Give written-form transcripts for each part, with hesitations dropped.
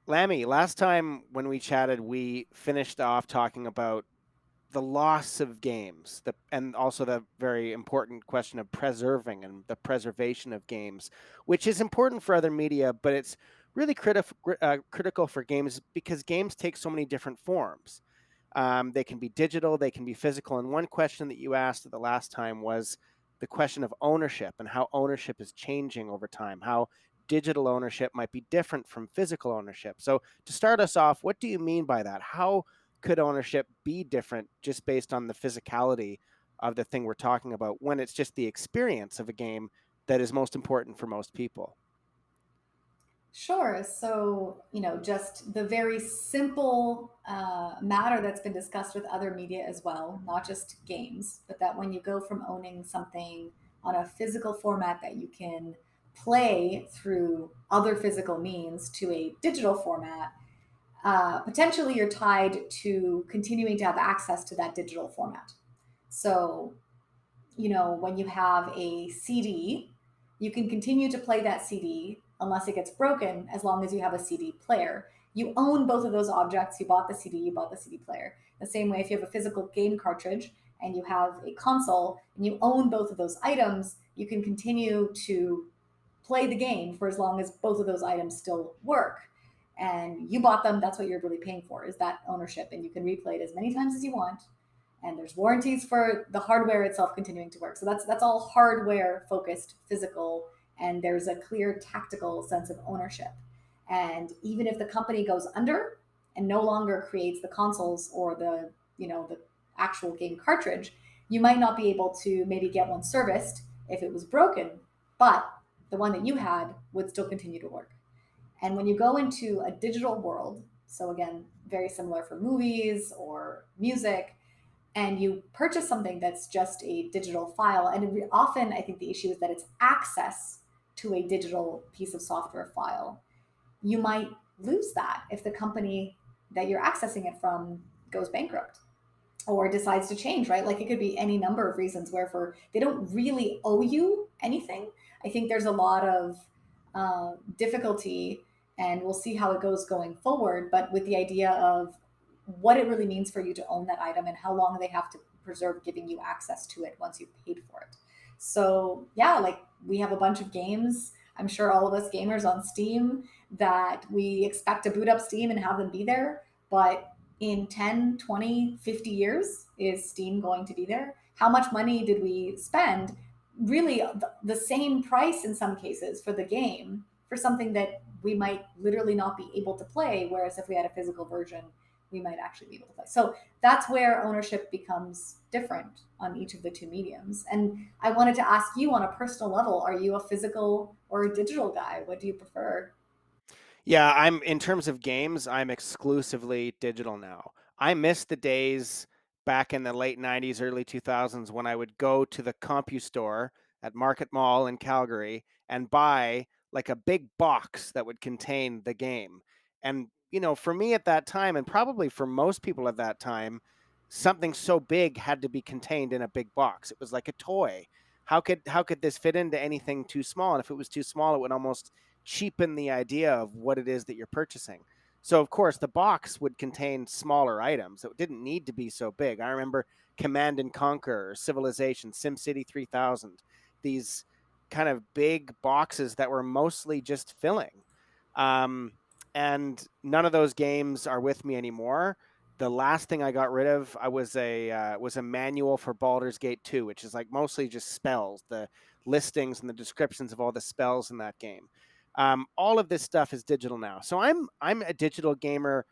Lammy, last time when we chatted, we finished off talking about the loss of games, and also the very important question of preserving and the preservation of games, which is important for other media, but it's really critical for games because games take so many different forms. They can be digital, they can be physical. And one question that you asked at the last time was the question of ownership and how ownership is changing over time, how digital ownership might be different from physical ownership. So, to start us off, what do you mean by that? How could ownership be different just based on the physicality of the thing we're talking about when it's just the experience of a game that is most important for most people? Sure. So, just the very simple matter that's been discussed with other media as well, not just games, but that when you go from owning something on a physical format that you can play through other physical means to a digital format, potentially you're tied to continuing to have access to that digital format. So, when you have a CD, you can continue to play that CD unless it gets broken as long as you have a CD player. You own both of those objects. You bought the CD, you bought the CD player. The same way, if you have a physical game cartridge and you have a console and you own both of those items, you can continue to play the game for as long as both of those items still work. And you bought them, that's what you're really paying for, is that ownership. And you can replay it as many times as you want, and there's warranties for the hardware itself continuing to work. So that's all hardware focused, physical, and there's a clear tactical sense of ownership. And even if the company goes under and no longer creates the consoles or the actual game cartridge, you might not be able to maybe get one serviced if it was broken, but the one that you had would still continue to work. And when you go into a digital world, so again, very similar for movies or music, and you purchase something that's just a digital file, and often I think the issue is that it's access to a digital piece of software file, you might lose that if the company that you're accessing it from goes bankrupt or decides to change, right? Like, it could be any number of reasons where for they don't really owe you anything. I think there's a lot of difficulty, and we'll see how it goes going forward, but with the idea of what it really means for you to own that item and how long they have to preserve giving you access to it once you've paid for it. So yeah, like, we have a bunch of games, I'm sure all of us gamers, on Steam, that we expect to boot up Steam and have them be there, but in 10, 20, 50 years, is Steam going to be there? How much money did we spend? Really, the same price in some cases for the game for something that we might literally not be able to play. Whereas if we had a physical version, we might actually be able to play. So that's where ownership becomes different on each of the two mediums. And I wanted to ask you, on a personal level, are you a physical or a digital guy? What do you prefer? Yeah, I'm in terms of games, I'm exclusively digital now. I miss the days back in the late 90s, early 2000s when I would go to the CompuStore at Market Mall in Calgary and buy like a big box that would contain the game. And for me at that time, and probably for most people at that time, something so big had to be contained in a big box. It was like a toy. How could this fit into anything too small? And if it was too small, it would almost cheapen the idea of what it is that you're purchasing. So of course the box would contain smaller items. It didn't need to be so big. I remember Command and Conquer, Civilization, SimCity 3000, these kind of big boxes that were mostly just filling. Um, and none of those games are with me anymore. The last thing I got rid of, I was a manual for Baldur's Gate 2, which is like mostly just spells, the listings and the descriptions of all the spells in that game. All of this stuff is digital now, so I'm a digital gamer,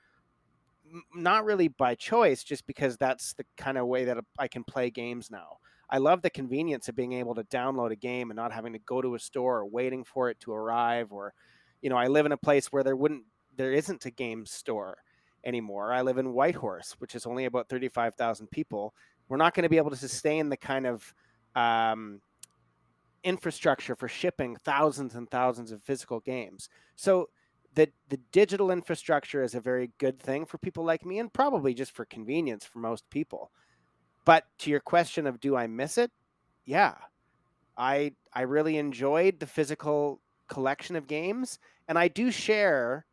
not really by choice, just because that's the kind of way that I can play games now. I love the convenience of being able to download a game and not having to go to a store or waiting for it to arrive. Or, I live in a place where there isn't a game store anymore. I live in Whitehorse, which is only about 35,000 people. We're not going to be able to sustain the kind of um, infrastructure for shipping thousands and thousands of physical games. So the digital infrastructure is a very good thing for people like me, and probably just for convenience for most people. But to your question of do I miss it? Yeah. I really enjoyed the physical collection of games, and I do share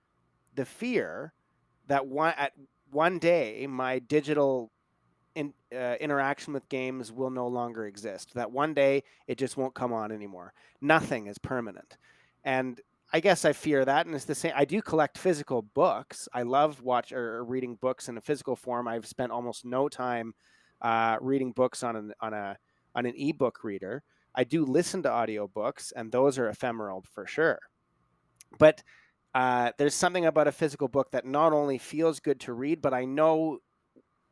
the fear that one day my digital interaction with games will no longer exist. That one day it just won't come on anymore. Nothing is permanent, and I guess I fear that. And it's the same. I do collect physical books. I love watch or reading books in a physical form. I've spent almost no time reading books on an ebook reader. I do listen to audiobooks, and those are ephemeral for sure. But there's something about a physical book that not only feels good to read, but I know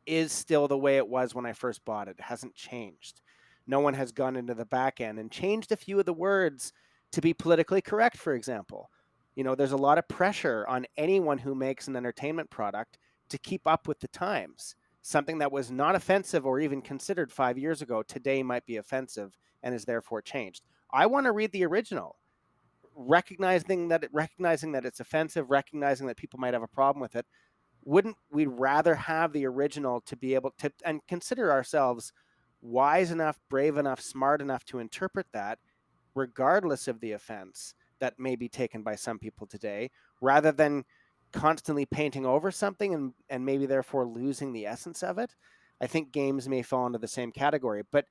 is still the way it was when I first bought it. It hasn't changed. No one has gone into the back end and changed a few of the words to be politically correct, for example. You know, there's a lot of pressure on anyone who makes an entertainment product to keep up with the times. Something that was not offensive or even considered 5 years ago today might be offensive and is therefore changed. I want to read the original, recognizing that it's offensive, recognizing that people might have a problem with it. Wouldn't we rather have the original to be able to and consider ourselves wise enough, brave enough, smart enough to interpret that, regardless of the offense that may be taken by some people today, rather than constantly painting over something and maybe therefore losing the essence of it? I think games may fall into the same category. But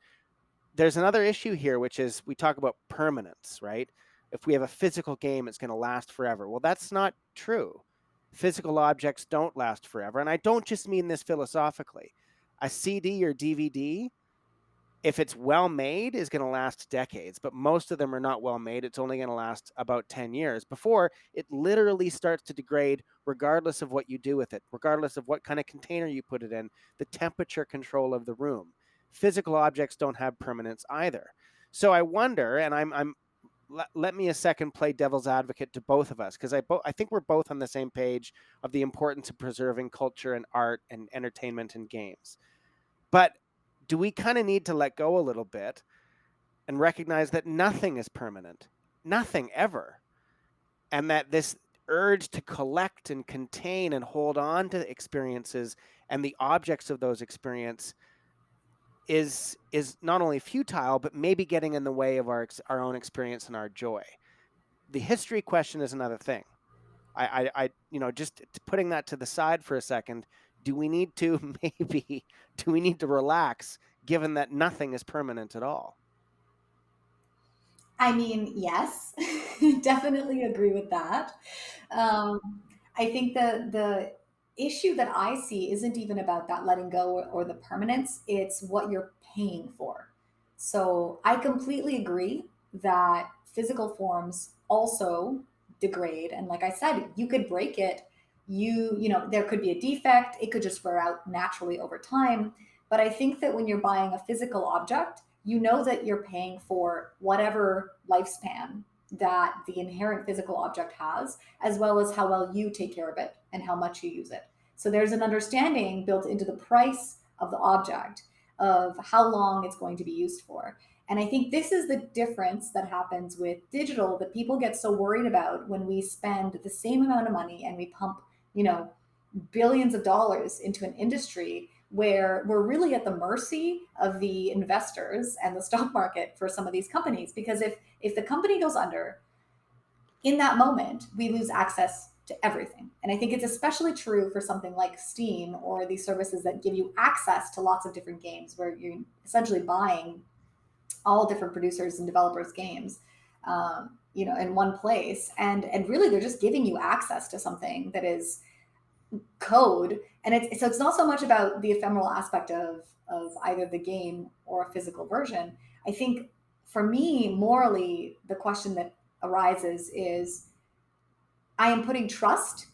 there's another issue here, which is we talk about permanence, right? If we have a physical game, it's going to last forever. Well, that's not true. Physical objects don't last forever. And I don't just mean this philosophically. A CD or DVD, if it's well made, is going to last decades, but most of them are not well made. It's only going to last about 10 years before it literally starts to degrade, regardless of what you do with it, regardless of what kind of container you put it in, the temperature control of the room. Physical objects don't have permanence either. So I wonder, and let me a second play devil's advocate to both of us, because I think we're both on the same page of the importance of preserving culture and art and entertainment and games. But do we kind of need to let go a little bit and recognize that nothing is permanent, nothing ever, and that this urge to collect and contain and hold on to experiences and the objects of those experiences is not only futile but maybe getting in the way of our own experience and our joy. The history question is another thing. Just putting that to the side for a second, do we need to maybe do we need to relax given that nothing is permanent at all? I mean, yes, definitely agree with that. I think the issue that I see isn't even about that letting go or the permanence, it's what you're paying for. So I completely agree that physical forms also degrade. And like I said, you could break it. There could be a defect. It could just wear out naturally over time. But I think that when you're buying a physical object, you know that you're paying for whatever lifespan that the inherent physical object has, as well as how well you take care of it and how much you use it. So there's an understanding built into the price of the object of how long it's going to be used for. And I think this is the difference that happens with digital that people get so worried about when we spend the same amount of money and we pump, billions of dollars into an industry where we're really at the mercy of the investors and the stock market for some of these companies. Because if the company goes under, in that moment, we lose access to everything. And I think it's especially true for something like Steam or these services that give you access to lots of different games where you're essentially buying all different producers and developers games in one place. And really they're just giving you access to something that is code. And it's not so much about the ephemeral aspect of either the game or a physical version. I think for me, morally, the question that arises is I am putting trust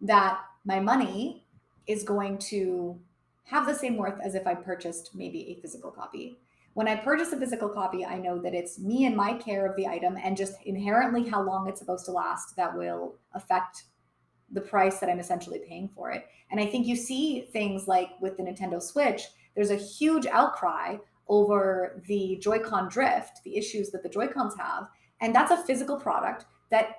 that my money is going to have the same worth as if I purchased maybe a physical copy. When I purchase a physical copy, I know that it's me and my care of the item and just inherently how long it's supposed to last that will affect the price that I'm essentially paying for it. And I think you see things like with the Nintendo Switch, there's a huge outcry over the Joy-Con drift, the issues that the Joy-Cons have. And that's a physical product that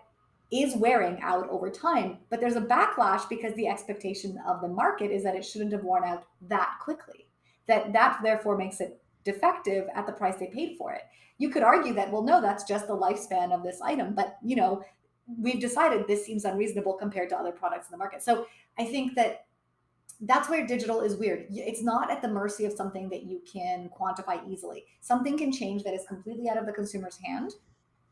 is wearing out over time. But there's a backlash because the expectation of the market is that it shouldn't have worn out that quickly. That therefore makes it defective at the price they paid for it. You could argue that, well, no, that's just the lifespan of this item. But we've decided this seems unreasonable compared to other products in the market. So I think that that's where digital is weird. It's not at the mercy of something that you can quantify easily. Something can change that is completely out of the consumer's hand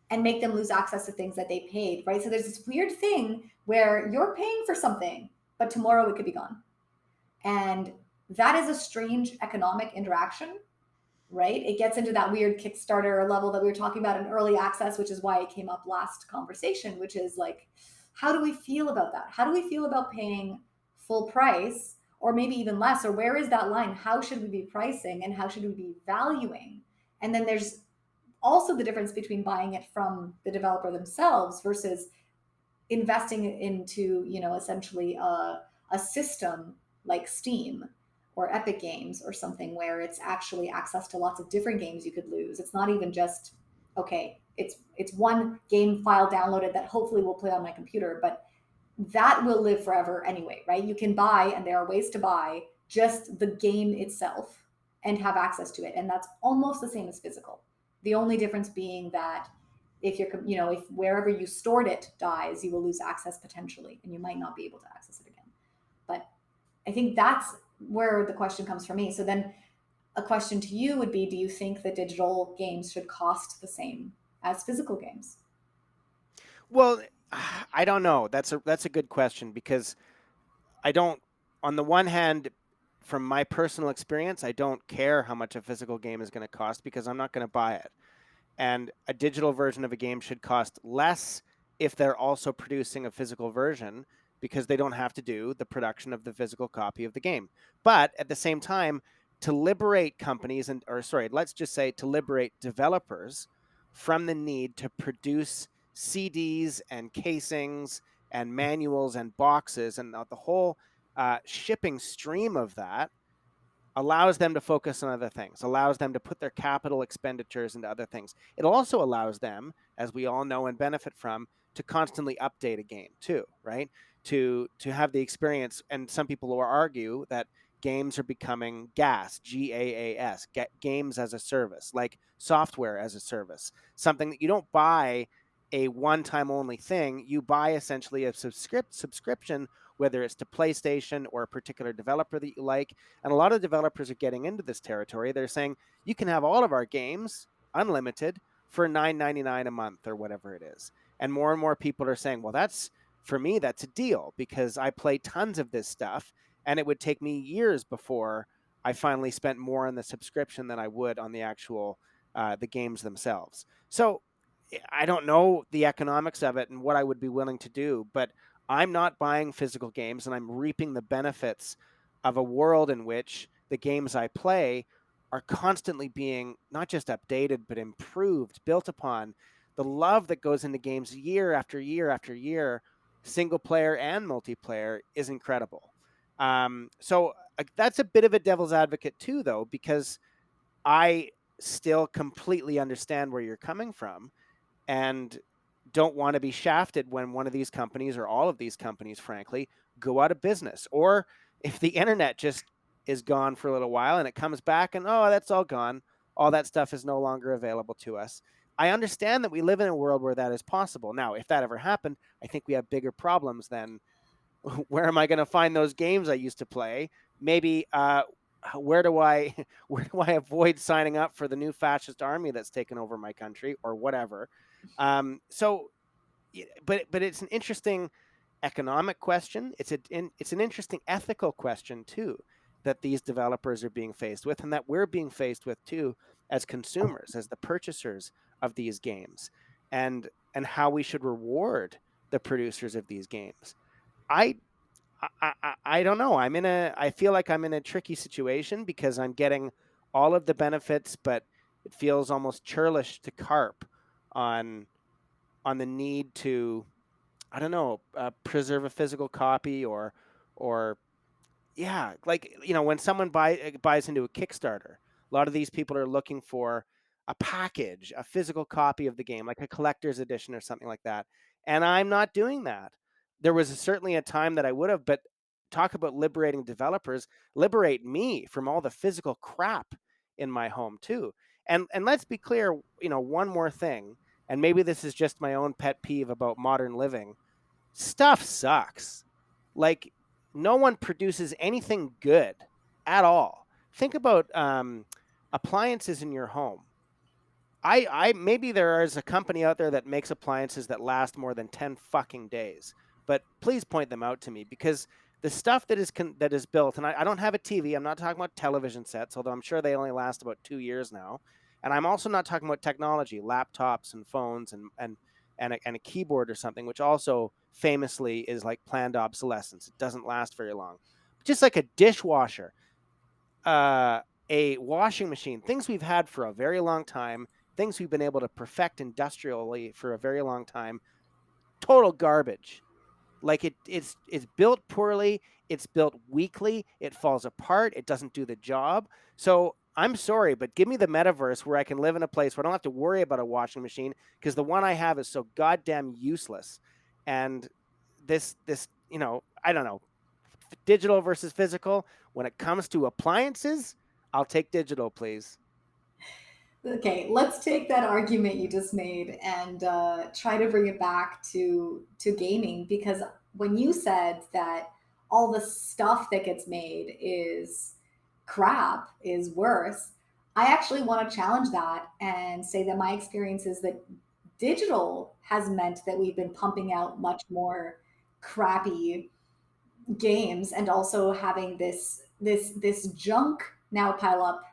and make them lose access to things that they paid, right? So there's this weird thing where you're paying for something, but tomorrow it could be gone. And that is a strange economic interaction, right? It gets into that weird Kickstarter level that we were talking about in early access, which is why it came up last conversation, which is like, how do we feel about that? How do we feel about paying full price or maybe even less? Or where is that line? How should we be pricing and how should we be valuing? And then there's also the difference between buying it from the developer themselves versus investing into, essentially a system like Steam or Epic Games or something where it's actually access to lots of different games you could lose. It's not even just, okay, it's one game file downloaded that hopefully will play on my computer, but that will live forever anyway, right? You can buy, and there are ways to buy just the game itself and have access to it. And that's almost the same as physical. The only difference being that if wherever you stored it dies, you will lose access potentially, and you might not be able to access it again. But I think that's where the question comes for me. So then a question to you would be, do you think that digital games should cost the same as physical games? Well, I don't know. That's a good question because I don't. On the one hand, from my personal experience, I don't care how much a physical game is going to cost because I'm not going to buy it. And a digital version of a game should cost less if they're also producing a physical version because they don't have to do the production of the physical copy of the game. But at the same time, to liberate companies or sorry, let's just say to liberate developers from the need to produce CDs and casings and manuals and boxes and the whole shipping stream of that allows them to focus on other things, allows them to put their capital expenditures into other things. It also allows them, as we all know and benefit from, to constantly update a game too, right? To have the experience, and some people will argue that games are becoming GaaS, GaaS, games as a service, like software as a service, something that you don't buy a one-time only thing. You buy essentially a subscription, whether it's to PlayStation or a particular developer that you like. And a lot of developers are getting into this territory. They're saying you can have all of our games unlimited for $9.99 a month or whatever it is. And more people are saying, well, that's for me, that's a deal because I play tons of this stuff and it would take me years before I finally spent more on the subscription than I would on the actual the games themselves. So I don't know the economics of it and what I would be willing to do, but I'm not buying physical games and I'm reaping the benefits of a world in which the games I play are constantly being not just updated, but improved, built upon. The love that goes into games year after year after year, single player and multiplayer, is incredible. So that's a bit of a devil's advocate too, though, because I still completely understand where you're coming from and don't want to be shafted when one of these companies or all of these companies, frankly, go out of business. Or if the internet just is gone for a little while and it comes back and, oh, that's all gone, all that stuff is no longer available to us. I understand that we live in a world where that is possible. Now, if that ever happened, I think we have bigger problems than where am I going to find those games I used to play? Maybe where do I where do I avoid signing up for the new fascist army that's taken over my country or whatever? So, but it's an interesting economic question. It's an interesting ethical question too that these developers are being faced with, and that we're being faced with too as consumers, as the purchasers of these games, and how we should reward the producers of these games. I I don't know. I feel like I'm in a tricky situation because I'm getting all of the benefits, but it feels almost churlish to carp on the need to, I don't know, preserve a physical copy or yeah, like when someone buys into a Kickstarter, a lot of these people are looking for a package, a physical copy of the game, like a collector's edition or something like that. And I'm not doing that. There was certainly a time that I would have, but talk about liberating developers, liberate me from all the physical crap in my home too. And let's be clear, one more thing. and maybe this is just my own pet peeve about modern living, stuff sucks. Like, no one produces anything good at all. Think about appliances in your home. I maybe there is a company out there that makes appliances that last more than 10 fucking days, but please point them out to me, because the stuff that is built, and I don't have a TV. I'm not talking about television sets, although I'm sure they only last about 2 years now. And I'm also not talking about technology, laptops and phones and a keyboard or something, which also famously is like planned obsolescence. It doesn't last very long. But just like a dishwasher, uh, a washing machine, things we've had for a very long time, things we've been able to perfect industrially for a very long time, total garbage. Like it's built poorly, it's built weakly, it falls apart, it doesn't do the job. So I'm sorry, but give me the metaverse where I can live in a place where I don't have to worry about a washing machine, because the one I have is so goddamn useless. And I don't know, digital versus physical. When it comes to appliances, I'll take digital, please. Okay, let's take that argument you just made and try to bring it back to gaming, because when you said that all the stuff that gets made is crap, is worse, I actually want to challenge that and say that my experience is that digital has meant that we've been pumping out much more crappy games, and also having this junk now pile up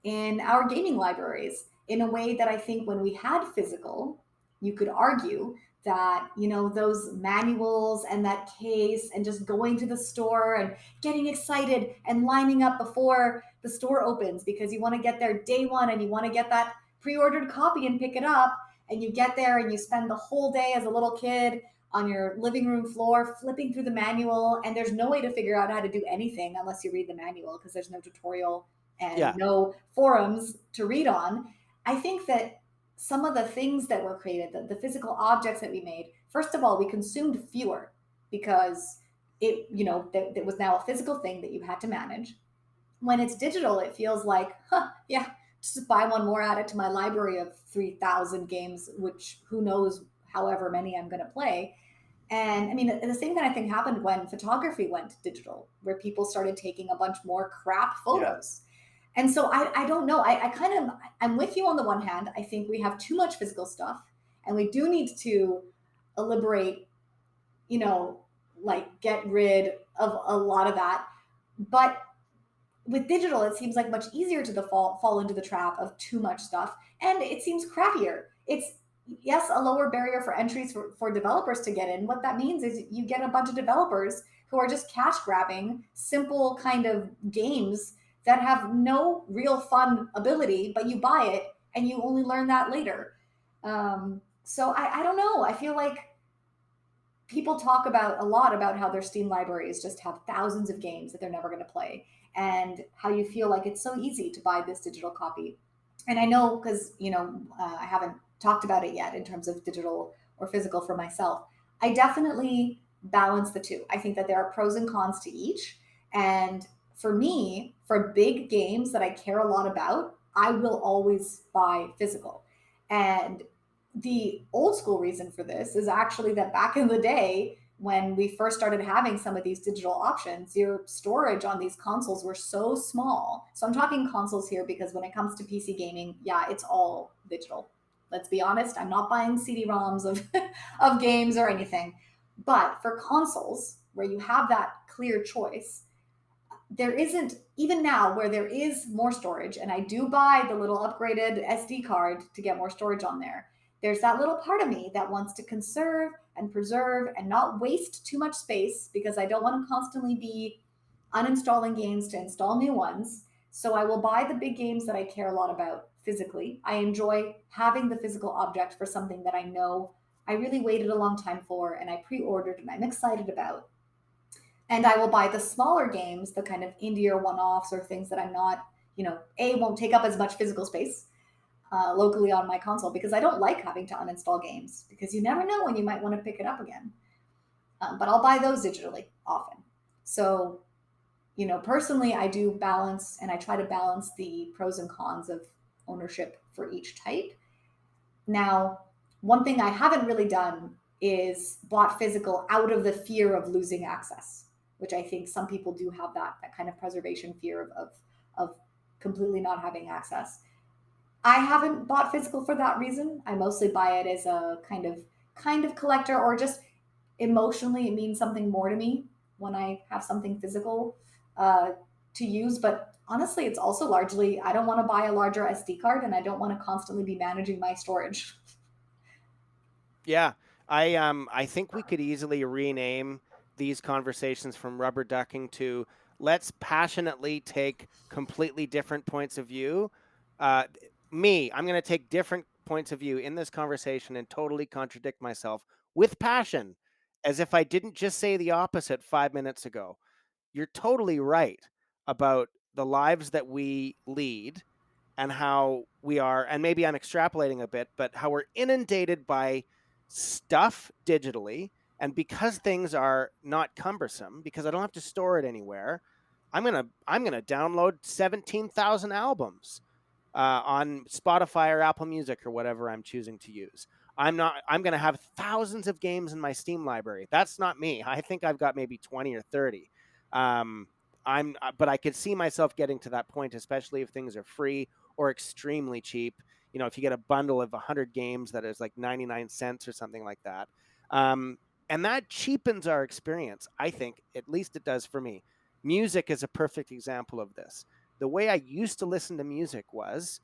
in our gaming libraries in a way that I think when we had physical, you could argue that, those manuals and that case and just going to the store and getting excited and lining up before the store opens because you want to get there day one and you want to get that pre-ordered copy and pick it up, and you get there and you spend the whole day as a little kid on your living room floor flipping through the manual, and there's no way to figure out how to do anything unless you read the manual because there's no tutorial and Yeah, no forums to read on. I think that some of the things that were created, the physical objects that we made, first of all, we consumed fewer because that was now a physical thing that you had to manage. When it's digital, it feels like, yeah, just buy one more, add it to my library of 3,000 games, which who knows however many I'm going to play. And I mean, the same kind of thing happened when photography went digital, where people started taking a bunch more crap yeah, photos. And so I don't know. I kind of, I'm with you on the one hand. I think we have too much physical stuff and we do need to liberate, you know, like get rid of a lot of that. But with digital, it seems like much easier to fall into the trap of too much stuff, and it seems crappier. It's, yes, a lower barrier for entries for developers to get in. What that means is you get a bunch of developers who are just cash grabbing simple kind of games that have no real fun ability, but you buy it and you only learn that later. So I don't know. I feel like people talk about a lot about how their Steam libraries just have thousands of games that they're never going to play, and how you feel like it's so easy to buy this digital copy. And I know because, I haven't talked about it yet in terms of digital or physical for myself. I definitely balance the two. I think that there are pros and cons to each. And for me, for big games that I care a lot about, I will always buy physical. And the old school reason for this is actually that back in the day, when we first started having some of these digital options, your storage on these consoles were so small. So I'm talking consoles here because when it comes to PC gaming, yeah, it's all digital. Let's be honest, I'm not buying CD-ROMs of of games or anything. But for consoles where you have that clear choice, there isn't, even now where there is more storage, and I do buy the little upgraded SD card to get more storage on there. There's that little part of me that wants to conserve and preserve and not waste too much space because I don't want to constantly be uninstalling games to install new ones. So I will buy the big games that I care a lot about physically. I enjoy having the physical object for something that I know I really waited a long time for and I pre ordered and I'm excited about. And I will buy the smaller games, the kind of indie or one-offs or things that I'm not, A, won't take up as much physical space locally on my console because I don't like having to uninstall games because you never know when you might want to pick it up again. But I'll buy those digitally often. So, personally, I do balance and I try to balance the pros and cons of ownership for each type. Now, One thing I haven't really done is bought physical out of the fear of losing access, which I think some people do have that kind of preservation fear of completely not having access. I haven't bought physical for that reason. I mostly buy it as a kind of collector, or just emotionally it means something more to me when I have something physical uh, to use. But honestly, it's also largely I don't want to buy a larger SD card, and I don't want to constantly be managing my storage. Yeah, I think we could easily rename these conversations from rubber ducking to let's passionately take completely different points of view. I'm going to take different points of view in this conversation and totally contradict myself with passion, as if I didn't just say the opposite 5 minutes ago. You're totally right about the lives that we lead and how we are, and maybe I'm extrapolating a bit, but how we're inundated by stuff digitally. And because things are not cumbersome, because I don't have to store it anywhere, I'm gonna download 17,000 albums on Spotify or Apple Music or whatever I'm choosing to use. I'm going to have thousands of games in my Steam library. That's not me. I think I've got maybe 20 or 30. Um, but I could see myself getting to that point, especially if things are free or extremely cheap. You know, if you get a bundle of 100 games that is like 99 cents or something like that. Um, and that cheapens our experience. I think, at least it does for me. Music is a perfect example of this. The way I used to listen to music was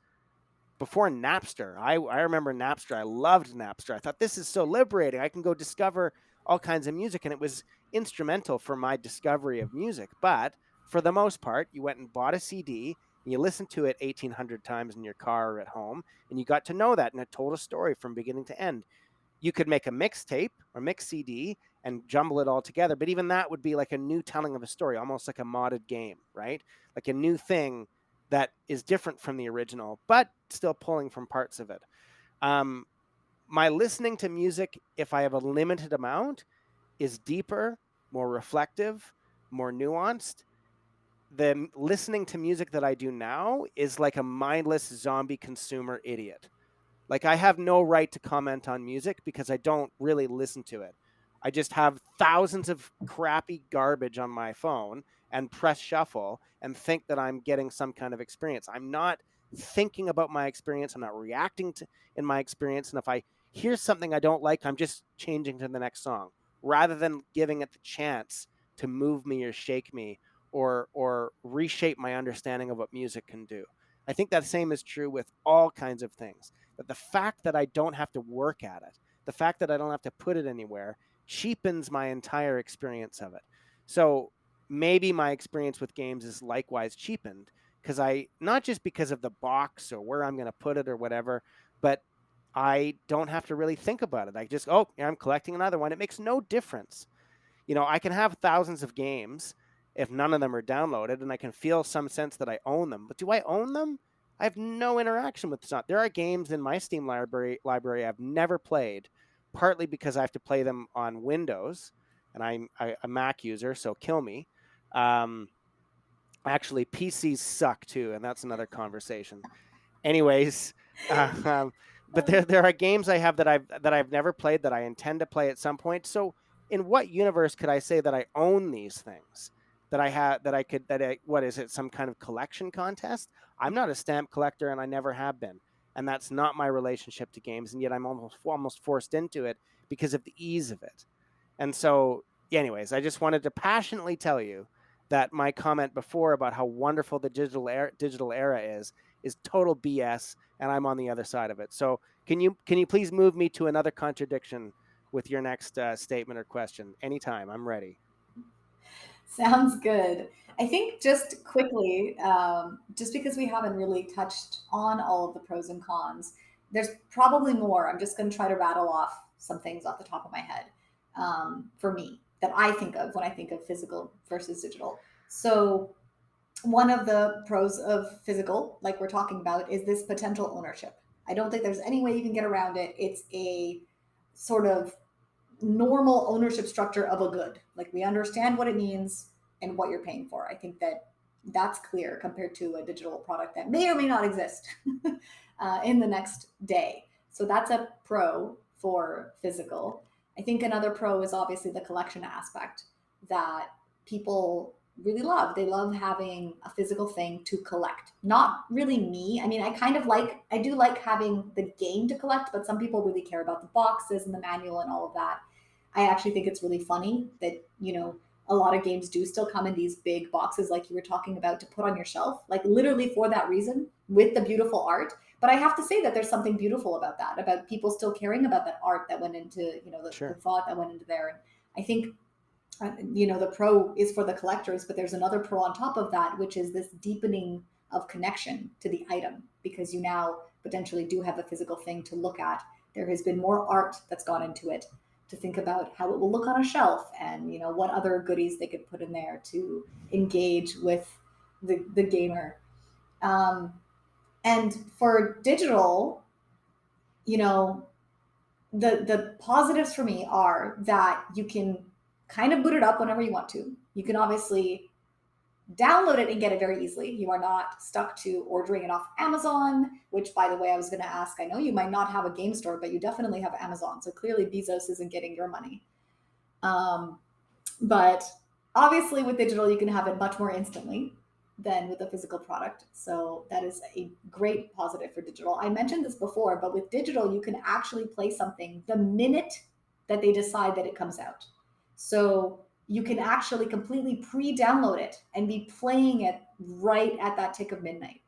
before Napster. I remember Napster. I loved Napster. I thought this is so liberating. I can go discover all kinds of music, and it was instrumental for my discovery of music. But for the most part, you went and bought a CD and you listened to it 1,800 times in your car or at home, and you got to know that, and it told a story from beginning to end. You could make a mixtape or mix CD and jumble it all together, but even that would be like a new telling of a story, almost like a modded game, right? Like a new thing that is different from the original, but still pulling from parts of it. Um, my listening to music, if I have a limited amount, is deeper, more reflective, more nuanced. The listening to music that I do now is like a mindless zombie consumer idiot. Like I have no right to comment on music because I don't really listen to it. I just have thousands of crappy garbage on my phone and press shuffle and think that I'm getting some kind of experience. I'm not thinking about my experience. I'm not reacting to in my experience. And if I hear something I don't like, I'm just changing to the next song rather than giving it the chance to move me or shake me or reshape my understanding of what music can do. I think that same is true with all kinds of things. That the fact that I don't have to work at it, the fact that I don't have to put it anywhere, cheapens my entire experience of it. So maybe my experience with games is likewise cheapened because not just because of the box or where I'm going to put it or whatever, but I don't have to really think about it. I just, oh, yeah, I'm collecting another one. It makes no difference. I can have thousands of games if none of them are downloaded, and I can feel some sense that I own them. But do I own them? I have no interaction with them. There are games in my Steam library I've never played, partly because I have to play them on Windows, and I'm a Mac user, so kill me. Um, Actually, PCs suck too, and that's another conversation. Anyways, uh, um, but there are games I have that I've never played that I intend to play at some point. So, in what universe could I say that I own these things? That I have that I could that I, what is it? Some kind of collection contest? I'm not a stamp collector, and I never have been, and that's not my relationship to games. And yet, I'm almost forced into it because of the ease of it. And so, anyways, I just wanted to passionately tell you that my comment before about how wonderful the digital era is total BS, and I'm on the other side of it. So can you please move me to another contradiction with your next statement or question? Anytime, I'm ready. Sounds good. I think just quickly, just because we haven't really touched on all of the pros and cons, there's probably more. I'm just going to try to rattle off some things off the top of my head for me that I think of when I think of physical versus digital. So, one of the pros of physical, like we're talking about, is this potential ownership. I don't think there's any way you can get around it. It's a sort of normal ownership structure of a good. Like we understand what it means and what you're paying for. I think that that's clear compared to a digital product that may or may not exist in the next day. So that's a pro for physical. I think another pro is obviously the collection aspect that people really love. They love having a physical thing to collect. Not really me. I mean, I do like having the game to collect, but some people really care about the boxes and the manual and all of that. I actually think it's really funny that, a lot of games do still come in these big boxes, like you were talking about, to put on your shelf, like literally for that reason, with the beautiful art. But I have to say that there's something beautiful about that, about people still caring about that art that went into, the Sure. thought that went into there. And I think, the pro is for the collectors, but there's another pro on top of that, which is this deepening of connection to the item, because you now potentially do have a physical thing to look at. There has been more art that's gone into it, to think about how it will look on a shelf, and what other goodies they could put in there to engage with the gamer. um, and for digital, you know the positives for me are that you can kind of boot it up whenever you want to. You can obviously download it and get it very easily. You are not stuck to ordering it off Amazon, which, by the way, I was going to ask. I know you might not have a game store, but you definitely have Amazon. So clearly Bezos isn't getting your money. Um, but obviously, with digital, you can have it much more instantly than with a physical product. So that is a great positive for digital. I mentioned this before, but with digital, you can actually play something the minute that they decide that it comes out. So you can actually completely pre-download it and be playing it right at that tick of midnight.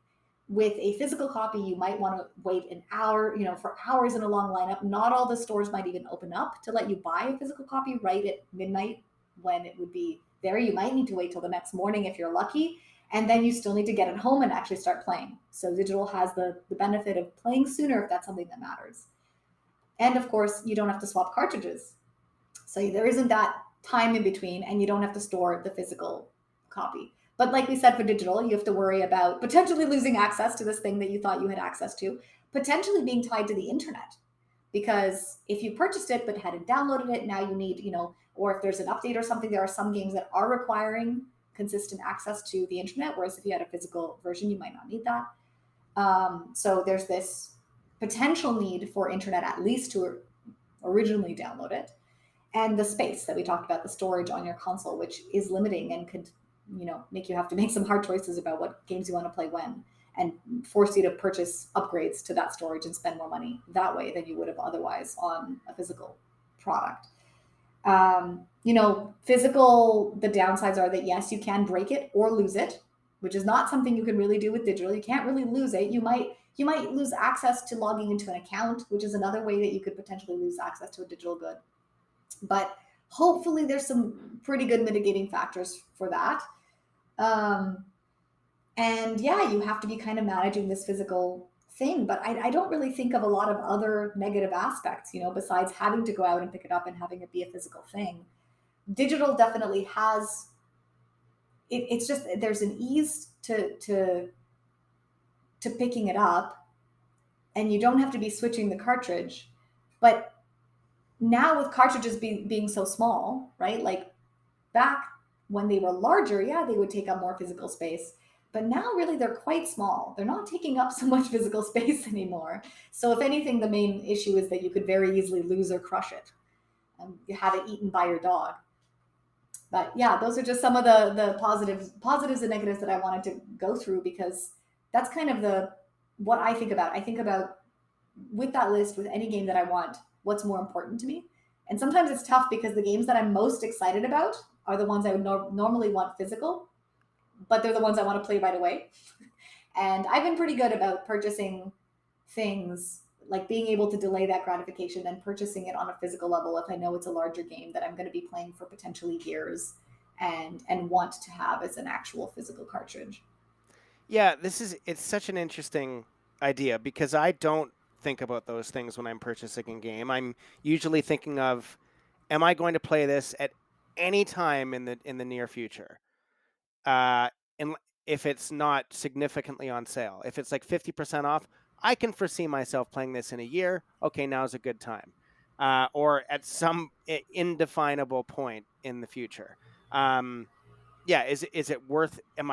With a physical copy, you might want to wait an hour, for hours in a long lineup. Not all the stores might even open up to let you buy a physical copy right at midnight when it would be there. You might need to wait till the next morning if you're lucky. And then you still need to get it home and actually start playing. So digital has the benefit of playing sooner if that's something that matters. And of course, you don't have to swap cartridges. So there isn't that time in between, and you don't have to store the physical copy. But like we said, for digital, you have to worry about potentially losing access to this thing that you thought you had access to, potentially being tied to the internet. Because if you purchased it but hadn't downloaded it, now you need, or if there's an update or something, there are some games that are requiring consistent access to the internet, whereas if you had a physical version, you might not need that. So there's this potential need for internet, at least to originally download it. And the space that we talked about, the storage on your console, which is limiting and could, make you have to make some hard choices about what games you want to play when, and force you to purchase upgrades to that storage and spend more money that way than you would have otherwise on a physical product. Physical, the downsides are that yes, you can break it or lose it, which is not something you can really do with digital. You can't really lose it. You might lose access to logging into an account, which is another way that you could potentially lose access to a digital good. But hopefully there's some pretty good mitigating factors for that. Um, and yeah, you have to be kind of managing this physical thing. But I don't really think of a lot of other negative aspects, besides having to go out and pick it up and having it be a physical thing. Digital definitely has it's just there's an ease to picking it up, and you don't have to be switching the cartridge. But now with cartridges being so small, right? Like back when they were larger, yeah, they would take up more physical space. But now, really, they're quite small. They're not taking up so much physical space anymore. So, if anything, the main issue is that you could very easily lose or crush it and you have it eaten by your dog. But yeah, those are just some of the positives and negatives that I wanted to go through, because that's kind of the what I think about. I think about, with that list, with any game that I want, what's more important to me. And sometimes it's tough because the games that I'm most excited about are the ones I would normally want physical, but they're the ones I want to play right away. And I've been pretty good about purchasing things, like being able to delay that gratification and purchasing it on a physical level if I know it's a larger game that I'm going to be playing for potentially years, and want to have as an actual physical cartridge. Yeah, it's such an interesting idea because I don't think about those things when I'm purchasing a game. I'm usually thinking of, am I going to play this at any time in the near future? Uh, and if it's not significantly on sale, if it's like 50% off, I can foresee myself playing this in a year. Okay, now's a good time. Or at some indefinable point in the future. Um, yeah, is it worth? Can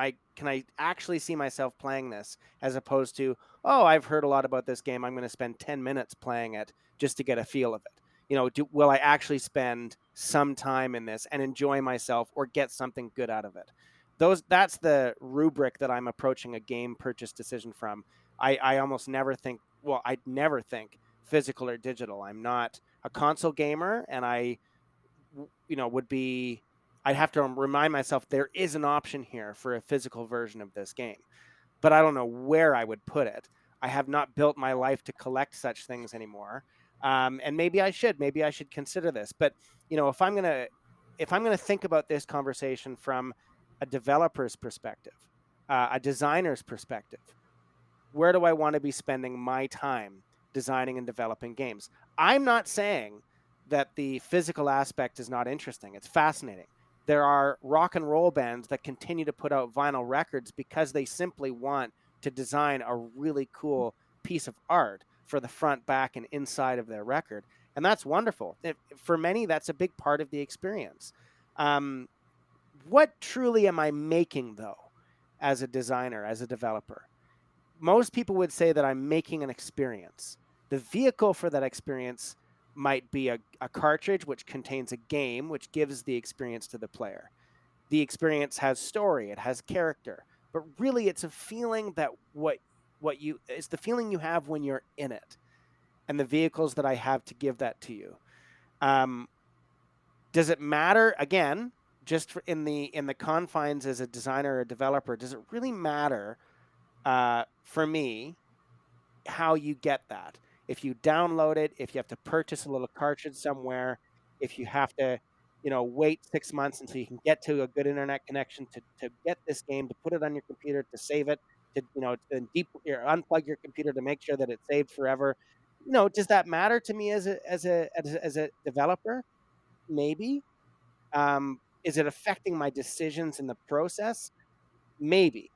I actually see myself playing this, as opposed to, oh, I've heard a lot about this game, I'm going to spend 10 minutes playing it just to get a feel of it. Will I actually spend some time in this and enjoy myself or get something good out of it? That's the rubric that I'm approaching a game purchase decision from. I almost never think, well, I'd never think physical or digital. I'm not a console gamer, and would be, I'd have to remind myself there is an option here for a physical version of this game, but I don't know where I would put it. I have not built my life to collect such things anymore. And maybe I should. Maybe I should consider this. But if I'm gonna think about this conversation from a developer's perspective, a designer's perspective, where do I want to be spending my time designing and developing games? I'm not saying that the physical aspect is not interesting. It's fascinating. There are rock and roll bands that continue to put out vinyl records because they simply want to design a really cool piece of art for the front, back, and inside of their record. And that's wonderful. For many, that's a big part of the experience. Um, what truly am I making, though, as a designer, as a developer? Most people would say that I'm making an experience. The vehicle for that experience might be a cartridge which contains a game which gives the experience to the player. The experience has story, it has character, but really it's a feeling that what you it's the feeling you have when you're in it, and the vehicles that I have to give that to you. Um, does it matter again? Just in the confines as a designer or a developer, does it really matter for me how you get that? If you download it, if you have to purchase a little cartridge somewhere, if you have to, wait 6 months until you can get to a good internet connection to get this game, to put it on your computer, to save it, to unplug your computer to make sure that it's saved forever. Does that matter to me as a developer? Maybe. Is it affecting my decisions in the process? Maybe.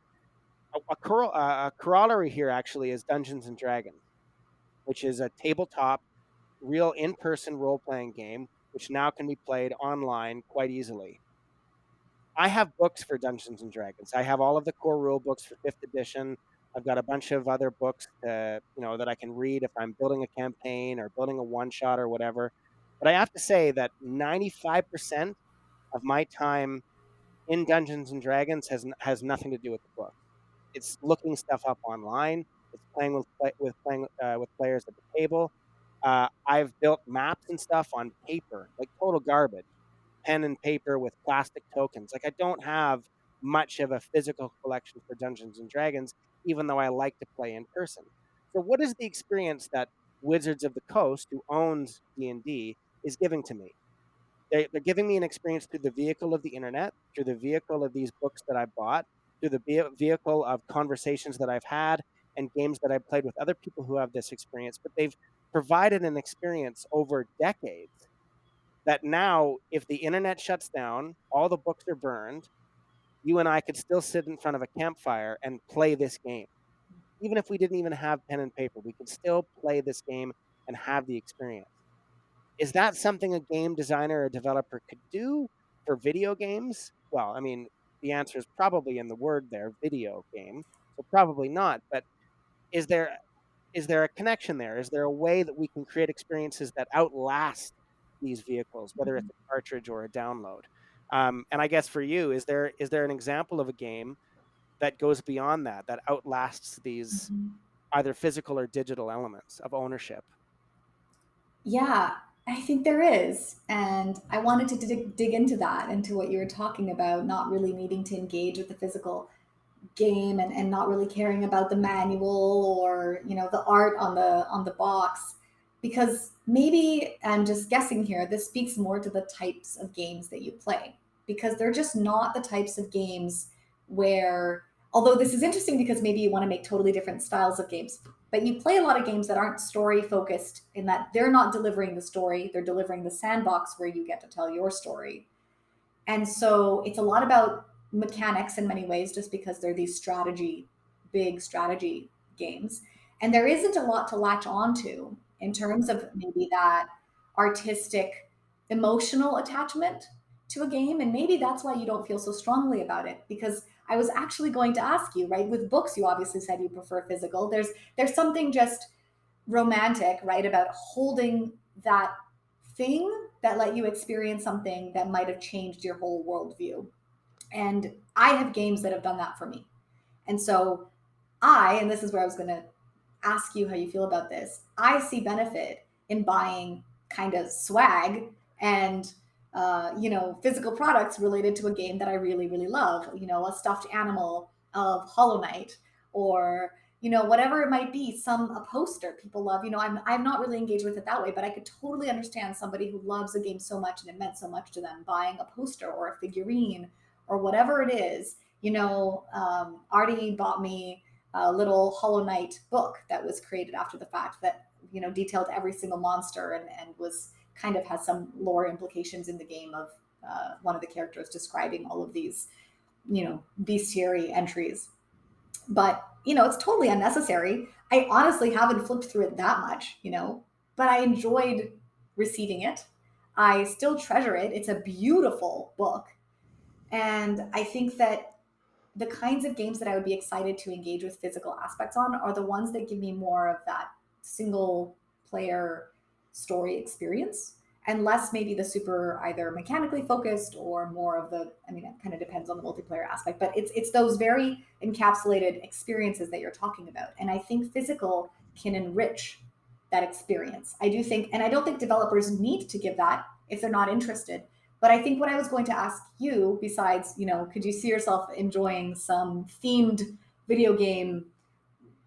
A corollary here actually is Dungeons and Dragons, which is a tabletop, real in-person role-playing game, which now can be played online quite easily. I have books for Dungeons and Dragons. I have all of the core rule books for 5th edition. I've got a bunch of other books, that I can read if I'm building a campaign or building a one-shot or whatever. But I have to say that 95% of my time in Dungeons and Dragons has nothing to do with the book. It's looking stuff up online. It's playing with players at the table. I've built maps and stuff on paper, like total garbage, pen and paper with plastic tokens. Like I don't have much of a physical collection for Dungeons and Dragons, even though I like to play in person. So, what is the experience that Wizards of the Coast, who owns D&D, is giving to me? They're giving me an experience through the vehicle of the internet, through the vehicle of these books that I bought, through the vehicle of conversations that I've had and games that I've played with other people who have this experience. But they've provided an experience over decades that now, if the internet shuts down, all the books are burned, you and I could still sit in front of a campfire and play this game. Even if we didn't even have pen and paper, we could still play this game and have the experience. Is that something a game designer or developer could do for video games? Well, I mean, the answer is probably in the word there, video game. So probably not. But is there is there a connection there? Is there a way that we can create experiences that outlast these vehicles, whether it's a cartridge or a download? And I guess for you, is there an example of a game that goes beyond that, that outlasts these Mhm. either physical or digital elements of ownership? Yeah, I think there is. And I wanted to dig into that, into what you were talking about, not really needing to engage with the physical game and not really caring about the manual or the art on the box, because maybe I'm just guessing here, this speaks more to the types of games that you play, because they're just not the types of games where, although this is interesting because maybe you want to make totally different styles of games, but you play a lot of games that aren't story focused, in that they're not delivering the story, they're delivering the sandbox where you get to tell your story. And so it's a lot about mechanics in many ways, just because they're these big strategy games. And there isn't a lot to latch onto in terms of maybe that artistic, emotional attachment to a game. And maybe that's why you don't feel so strongly about it. Because I was actually going to ask you, right? With books, you obviously said you prefer physical. There's something just romantic, right, about holding that thing that let you experience something that might have changed your whole worldview. And I have games that have done that for me. And so and this is where I was going to ask you how you feel about this. I see benefit in buying kind of swag and physical products related to a game that I really really love. A stuffed animal of Hollow Knight, or whatever it might be. A poster people love. I'm not really engaged with it that way, but I could totally understand somebody who loves a game so much and it meant so much to them buying a poster or a figurine or whatever it is. Artie bought me a little Hollow Knight book that was created after the fact that detailed every single monster and was kind of has some lore implications in the game of one of the characters describing all of these bestiary entries. But it's totally unnecessary. I honestly haven't flipped through it that much, but I enjoyed receiving it. I still treasure it. It's a beautiful book, and I think that the kinds of games that I would be excited to engage with physical aspects on are the ones that give me more of that single player story experience and less maybe the super either mechanically focused or more of the, I mean, it kind of depends on the multiplayer aspect, but it's those very encapsulated experiences that you're talking about. And I think physical can enrich that experience. I do think, and I don't think developers need to give that if they're not interested. But I think what I was going to ask you, besides, could you see yourself enjoying some themed video game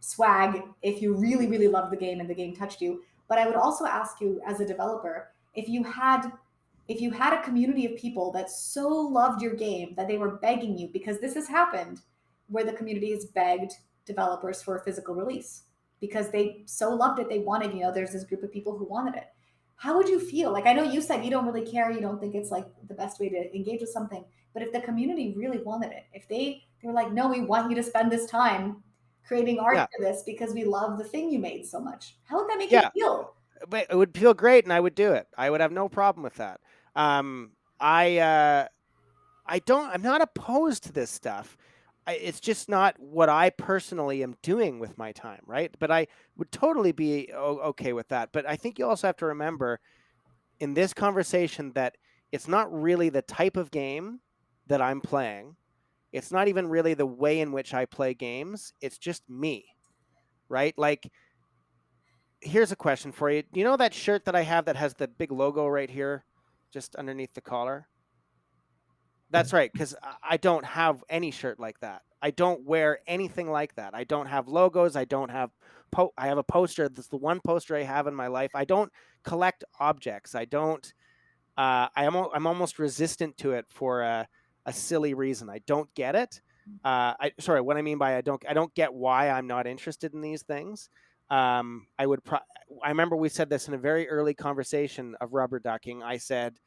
swag if you really, really love the game and the game touched you? But I would also ask you, as a developer, if you had a community of people that so loved your game that they were begging you, because this has happened, where the community has begged developers for a physical release because they so loved it, they wanted, there's this group of people who wanted it. How would you feel? Like, I know you said you don't really care, you don't think it's like the best way to engage with something, but if the community really wanted it, if they were like, no, we want you to spend this time creating art Yeah. for this because we love the thing you made so much, how would that make you Yeah. feel? But it would feel great, and I would do it. I would have no problem with that. Um, I I don't. I'm not opposed to this stuff. It's just not what I personally am doing with my time, right? But I would totally be okay with that. But I think you also have to remember in this conversation that it's not really the type of game that I'm playing. It's not even really the way in which I play games. It's just me, right? Like, here's a question for you. Do you know that shirt that I have that has the big logo right here, just underneath the collar? That's right, because I don't have any shirt like that. I don't wear anything like that. I don't have logos. I don't have I have a poster. That's the one poster I have in my life. I don't collect objects. I don't. I'm almost resistant to it for a silly reason. I don't get it. Sorry, what I mean by I don't get why I'm not interested in these things. I would. I remember we said this in a very early conversation of rubber ducking. I said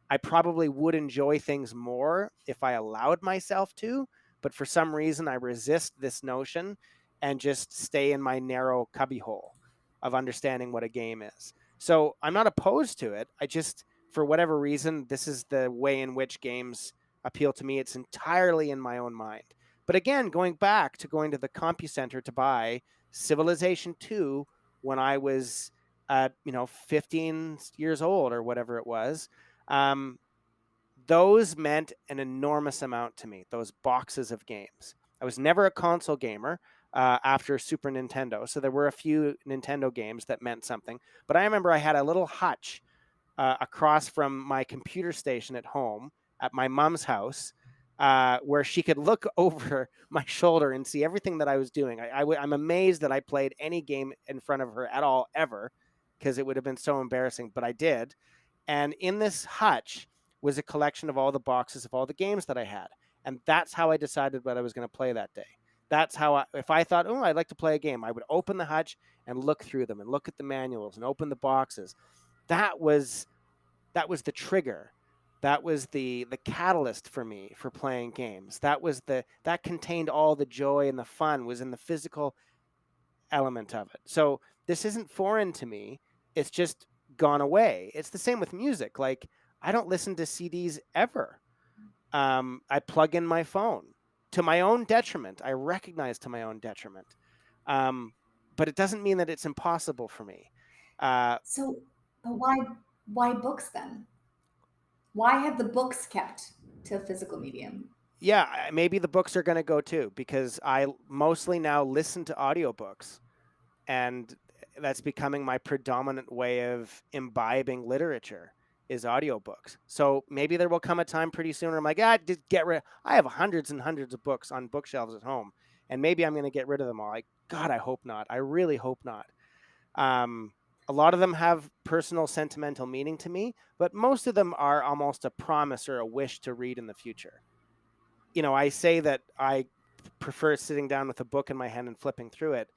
I probably would enjoy things more if I allowed myself to, but for some reason I resist this notion and just stay in my narrow cubbyhole of understanding what a game is. So I'm not opposed to it. I just, for whatever reason, this is the way in which games appeal to me. It's entirely in my own mind. But again, going to the CompuCenter to buy Civilization 2 when I was 15 years old or whatever it was, um, those meant an enormous amount to me, those boxes of games. I was never a console gamer after Super Nintendo, so there were a few Nintendo games that meant something. But I remember I had a little hutch across from my computer station at home at my mom's house, where she could look over my shoulder and see everything that I was doing. I'm amazed that I played any game in front of her at all ever, because it would have been so embarrassing, but I did. And in this hutch was a collection of all the boxes of all the games that I had. And that's how I decided what I was going to play that day. That's how if I thought, oh, I'd like to play a game, I would open the hutch and look through them and look at the manuals and open the boxes. That was the trigger. That was the catalyst for me for playing games. That contained all the joy and the fun was in the physical element of it. So this isn't foreign to me. It's just gone away. It's the same with music. Like, I don't listen to CDs ever. I plug in my phone to my own detriment. I recognize to my own detriment. Um, but it doesn't mean that it's impossible for me. Uh, So, but why? Why books then? Why have the books kept to a physical medium? Yeah, maybe the books are going to go too because I mostly now listen to audiobooks, and that's becoming my predominant way of imbibing literature is audiobooks. So maybe there will come a time pretty soon where I'm like, ah, just get rid. I have hundreds and hundreds of books on bookshelves at home, and maybe I'm going to get rid of them all. Like, God, I hope not. I really hope not. Um, a lot of them have personal sentimental meaning to me, but most of them are almost a promise or a wish to read in the future. I say that I prefer sitting down with a book in my hand and flipping through it,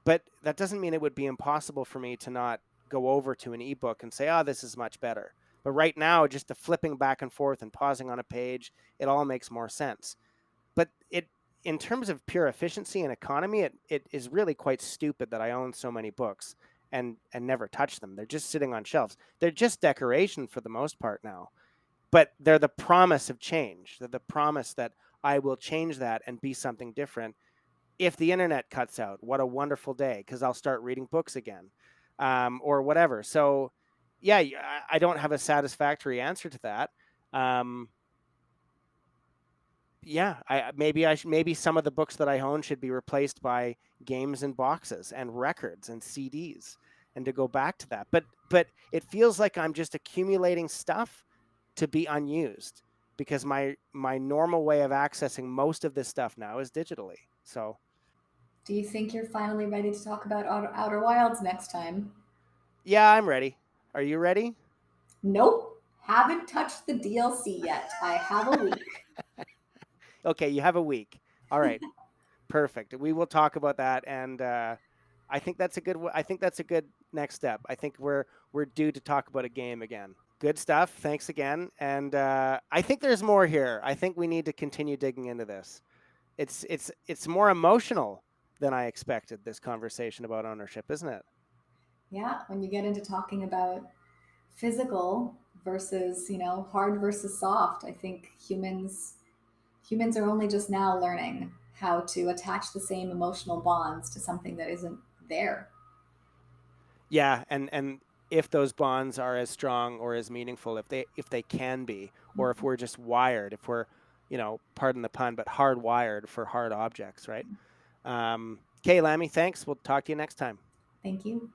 but that doesn't mean it would be impossible for me to not go over to an ebook and say, "Oh, this is much better." But right now, just the flipping back and forth and pausing on a page, it all makes more sense. But in terms of pure efficiency and economy, it is really quite stupid that I own so many books and never touch them. They're just sitting on shelves. They're just decoration for the most part now, but they're the promise of change. They're the promise that I will change that and be something different. If the internet cuts out, what a wonderful day because I'll start reading books again, or whatever. So, yeah, I don't have a satisfactory answer to that. Um, yeah, maybe some of the books that I own should be replaced by games and boxes and records and CDs, and to go back to that. But it feels like I'm just accumulating stuff to be unused because my normal way of accessing most of this stuff now is digitally. So Do you think you're finally ready to talk about Outer Wilds next time? yeah, I'm ready. Are you ready? Nope. Haven't touched the DLC yet. I have a week. Okay, you have a week. All right, perfect. We will talk about that, and I think that's a good. I think that's a good next step. I think we're due to talk about a game again. Good stuff. Thanks again, and I think there's more here. I think we need to continue digging into this. It's more emotional than I expected. This conversation about ownership, isn't it? Yeah, when you get into talking about physical versus, hard versus soft, I think humans are only just now learning how to attach the same emotional bonds to something that isn't there. Yeah, and if those bonds are as strong or as meaningful, if they can be, or if we're just wired, if we're, pardon the pun, but hardwired for hard objects, right? Okay, Lammy, thanks. We'll talk to you next time. Thank you.